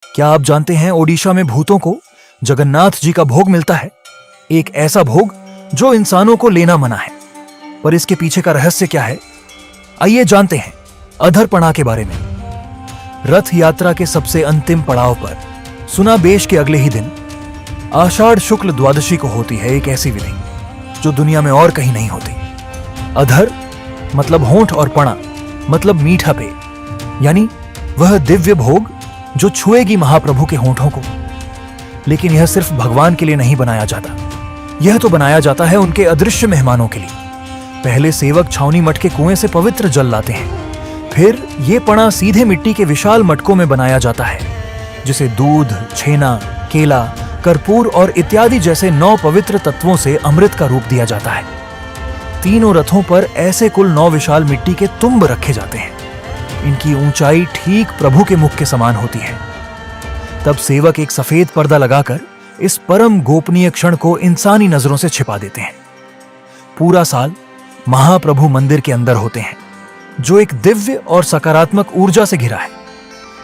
क्या आप जानते हैं ओडिशा में भूतों को जगन्नाथ जी का भोग मिलता है? एक ऐसा भोग जो इंसानों को लेना मना है। पर इसके पीछे का रहस्य क्या है? आइए जानते हैं अधरपणा के बारे में। रथ यात्रा के सबसे अंतिम पड़ाव पर सुना बेश के अगले ही दिन आषाढ़ शुक्ल द्वादशी को होती है एक ऐसी विधि जो दुनिया में और कहीं नहीं होती। अधर मतलब होंठ और पणा मतलब मीठा पेय, यानी वह दिव्य भोग जो छुएगी महाप्रभु के होंठों को। लेकिन यह सिर्फ भगवान के लिए नहीं बनाया जाता, यह तो बनाया जाता है उनके अदृश्य मेहमानों के लिए। पहले सेवक छावनी मठ के कुएं से पवित्र जल लाते हैं, फिर ये पणा सीधे मिट्टी के विशाल मटकों में बनाया जाता है, जिसे दूध, छेना, केला, कर्पूर और इत्यादि जैसे 9 पवित्र तत्वों से अमृत का रूप दिया जाता है। तीनों रथों पर ऐसे कुल 9 विशाल मिट्टी के तुम्ब रखे जाते हैं। इनकी ऊंचाई ठीक प्रभु के मुख के समान होती है। तब सेवक एक सफेद पर्दा लगाकर इस परम गोपनीय क्षण को इंसानी नजरों से छिपा देते हैं। पूरा साल महाप्रभु मंदिर के अंदर होते हैं, जो एक दिव्य और सकारात्मक ऊर्जा से घिरा है।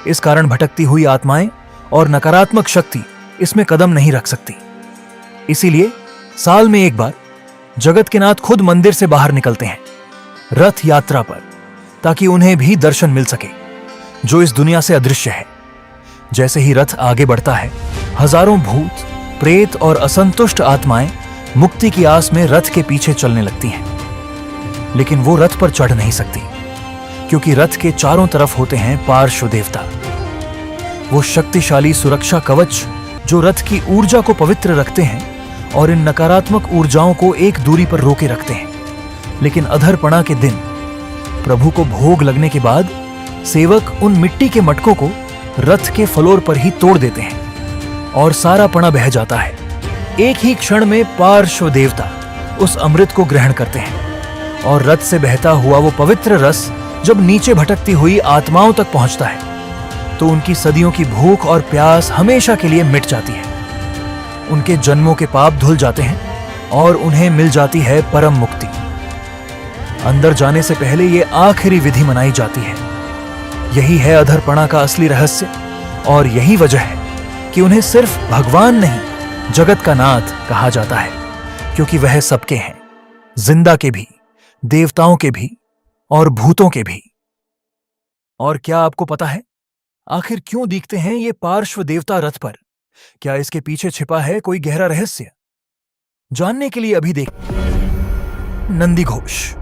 इस कारण भटकती हुई आत्माएं और नकारात्मक शक्ति इसमें कदम नहीं रख सकती। इसीलिए साल में एक बार जगत के नाथ खुद मंदिर से बाहर निकलते हैं रथ यात्रा पर, ताकि उन्हें भी दर्शन मिल सके जो इस दुनिया से अदृश्य है। जैसे ही रथ आगे बढ़ता है, हजारों भूत, प्रेत और असंतुष्ट आत्माएं मुक्ति की आस में रथ के पीछे चलने लगती हैं। लेकिन वो रथ पर चढ़ नहीं सकती, क्योंकि रथ के चारों तरफ होते हैं पार्श्व देवता, वो शक्तिशाली सुरक्षा कवच जो रथ की ऊर्जा को पवित्र रखते हैं और इन नकारात्मक ऊर्जाओं को एक दूरी पर रोके रखते हैं। लेकिन अधरपणा के दिन प्रभु को भोग लगने के बाद सेवक उन मिट्टी के मटकों को रथ के फ्लोर पर ही तोड़ देते हैं और सारा पणा बह जाता है। एक ही क्षण में पार्श्व देवता उस अमृत को ग्रहण करते हैं और रथ से बहता हुआ वो पवित्र रस जब नीचे भटकती हुई आत्माओं तक पहुंचता है, तो उनकी सदियों की भूख और प्यास हमेशा के लिए मिट जाती है। उनके जन्मों के पाप धुल जाते हैं और उन्हें मिल जाती है परम मुक्ति। अंदर जाने से पहले ये आखिरी विधि मनाई जाती है। यही है अधरपणा का असली रहस्य, और यही वजह है कि उन्हें सिर्फ भगवान नहीं, जगत का नाथ कहा जाता है, क्योंकि वह सबके हैं, जिंदा के भी, देवताओं के भी और भूतों के भी। और क्या आपको पता है आखिर क्यों दिखते हैं ये पार्श्व देवता रथ पर? क्या इसके पीछे छिपा है कोई गहरा रहस्य? जानने के लिए अभी देख नंदी घोष।